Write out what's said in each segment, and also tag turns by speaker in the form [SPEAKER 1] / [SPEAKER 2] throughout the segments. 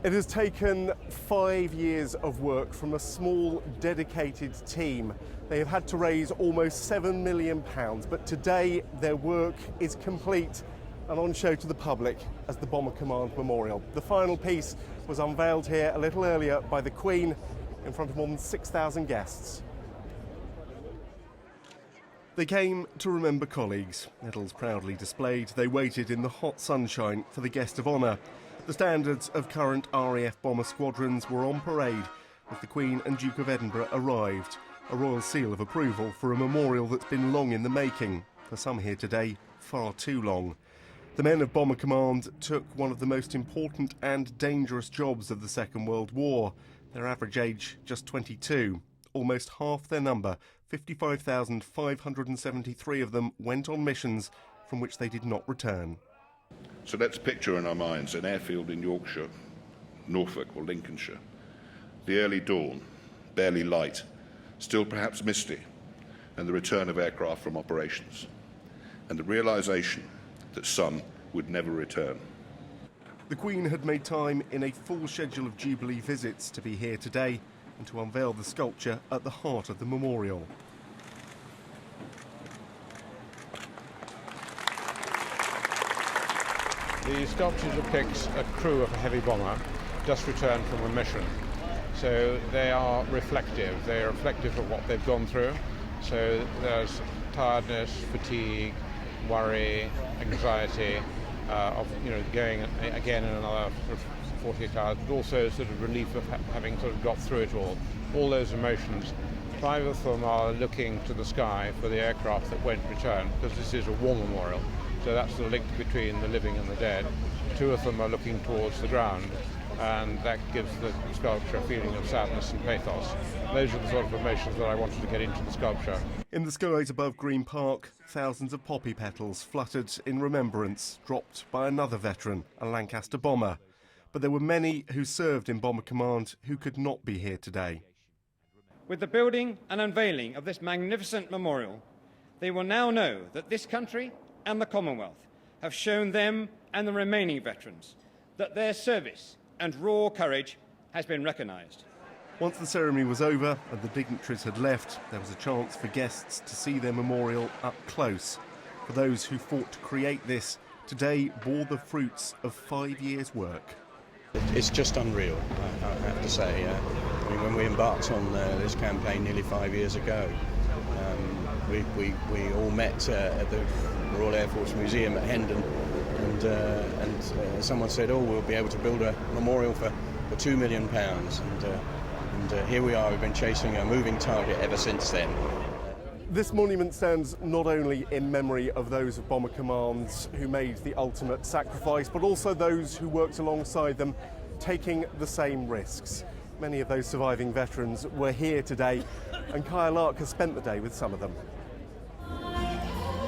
[SPEAKER 1] It has taken 5 years of work from a small, dedicated team. They have had to raise almost £7 million, but today their work is complete and on show to the public as the Bomber Command Memorial. The final piece was unveiled here a little earlier by the Queen in front of more than 6,000 guests. They came to remember colleagues. Medals proudly displayed, they waited in the hot sunshine for the guest of honour. The standards of current RAF bomber squadrons were on parade as the Queen and Duke of Edinburgh arrived. A royal seal of approval for a memorial that's been long in the making. For some here today, far too long. The men of Bomber Command took one of the most important and dangerous jobs of the Second World War. Their average age just 22. Almost half their number, 55,573 of them, went on missions from which they did not return.
[SPEAKER 2] So let's picture in our minds an airfield in Yorkshire, Norfolk or Lincolnshire. The early dawn, barely light, still perhaps misty, and the return of aircraft from operations. And the realisation that some would never return.
[SPEAKER 1] The Queen had made time in a full schedule of Jubilee visits to be here today and to unveil the sculpture at the heart of the memorial.
[SPEAKER 3] The sculpture depicts a crew of a heavy bomber just returned from a mission. So they are reflective. They are reflective of what they've gone through. So there's tiredness, fatigue, worry, anxiety of going again in another sort of 48 hours, but also sort of relief of having sort of got through it all. All those emotions. 5 of them are looking to the sky for the aircraft that won't return, because this is a war memorial. So that's the link between the living and the dead. 2 of them are looking towards the ground, and that gives the sculpture a feeling of sadness and pathos. Those are the sort of emotions that I wanted to get into the sculpture.
[SPEAKER 1] In the skies above Green Park, thousands of poppy petals fluttered in remembrance, dropped by another veteran, a Lancaster bomber. But there were many who served in Bomber Command who could not be here today.
[SPEAKER 4] With the building and unveiling of this magnificent memorial, they will now know that this country and the Commonwealth have shown them and the remaining veterans that their service and raw courage has been recognised.
[SPEAKER 1] Once the ceremony was over and the dignitaries had left, there was a chance for guests to see their memorial up close. For those who fought to create this, today bore the fruits of 5 years' work.
[SPEAKER 5] It's just unreal, I have to say. When we embarked on this campaign nearly 5 years ago, we all met at the Royal Air Force Museum at Hendon, and someone said, oh, we'll be able to build a memorial for £2 million, and here we are. We've been chasing a moving target ever since then.
[SPEAKER 1] This monument stands not only in memory of those of Bomber Commands who made the ultimate sacrifice, but also those who worked alongside them, taking the same risks. Many of those surviving veterans were here today, and Kaya Lark has spent the day with some of them.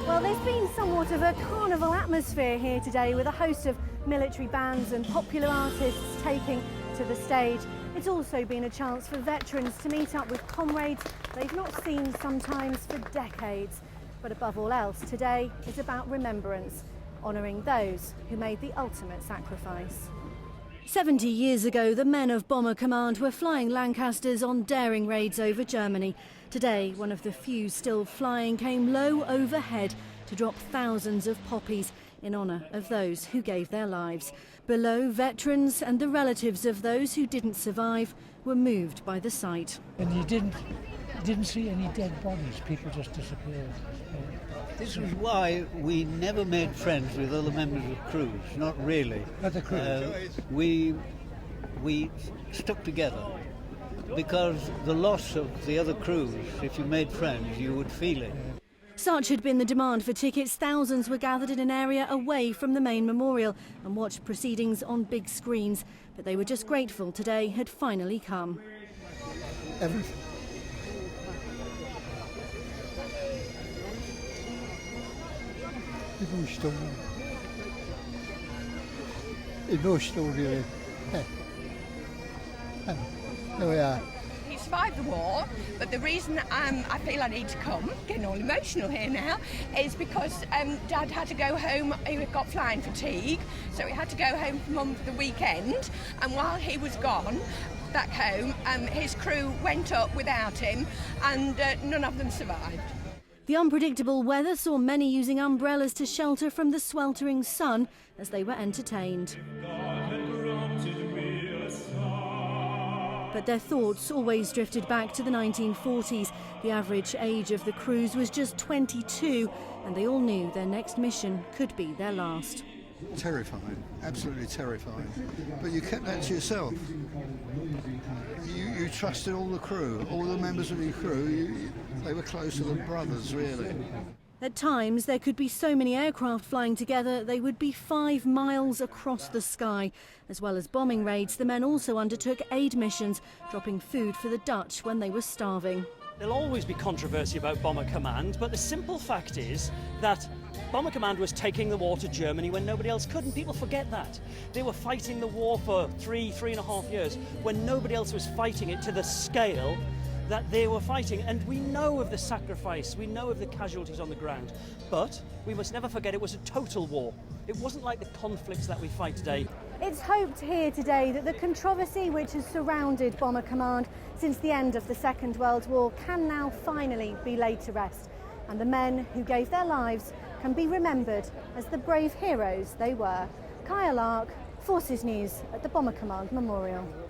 [SPEAKER 6] Well, there's been somewhat of a carnival atmosphere here today, with a host of military bands and popular artists taking to the stage. It's also been a chance for veterans to meet up with comrades they've not seen sometimes for decades. But above all else, today is about remembrance, honouring those who made the ultimate sacrifice. 70 years ago, the men of Bomber Command were flying Lancasters on daring raids over Germany. Today, one of the few still flying came low overhead to drop thousands of poppies in honour of those who gave their lives. Below, veterans and the relatives of those who didn't survive were moved by the sight.
[SPEAKER 7] And you didn't see any dead bodies, people just disappeared.
[SPEAKER 8] This was why we never made friends with other members of crews, not really.
[SPEAKER 7] Not the crew.
[SPEAKER 8] We stuck together, because the loss of the other crews, if you made friends, you would feel it.
[SPEAKER 6] Such had been the demand for tickets, thousands were gathered in an area away from the main memorial and watched proceedings on big screens. But they were just grateful today had finally come.
[SPEAKER 7] Everything. Emotional, really. There we are.
[SPEAKER 9] survived the war, but the reason I feel I need to come, getting all emotional here now, is because Dad had to go home. He got flying fatigue, so he had to go home for Mum for the weekend, and while he was gone back home, his crew went up without him, and none of them survived.
[SPEAKER 6] The unpredictable weather saw many using umbrellas to shelter from the sweltering sun as they were entertained. But their thoughts always drifted back to the 1940s. The average age of the crews was just 22, and they all knew their next mission could be their last.
[SPEAKER 10] Terrifying, absolutely terrifying. But you kept that to yourself. You trusted all the crew, all the members of your crew. They were closer than brothers, really.
[SPEAKER 6] At times, there could be so many aircraft flying together, they would be 5 miles across the sky. As well as bombing raids, the men also undertook aid missions, dropping food for the Dutch when they were starving.
[SPEAKER 11] There'll always be controversy about Bomber Command, but the simple fact is that Bomber Command was taking the war to Germany when nobody else could, and people forget that. They were fighting the war for 3.5 years when nobody else was fighting it to the scale that they were fighting, and we know of the sacrifice, we know of the casualties on the ground, but we must never forget it was a total war. It wasn't like the conflicts that we fight today.
[SPEAKER 6] It's hoped here today that the controversy which has surrounded Bomber Command since the end of the Second World War can now finally be laid to rest, and the men who gave their lives can be remembered as the brave heroes they were. Kaya Lark, Forces News at the Bomber Command Memorial.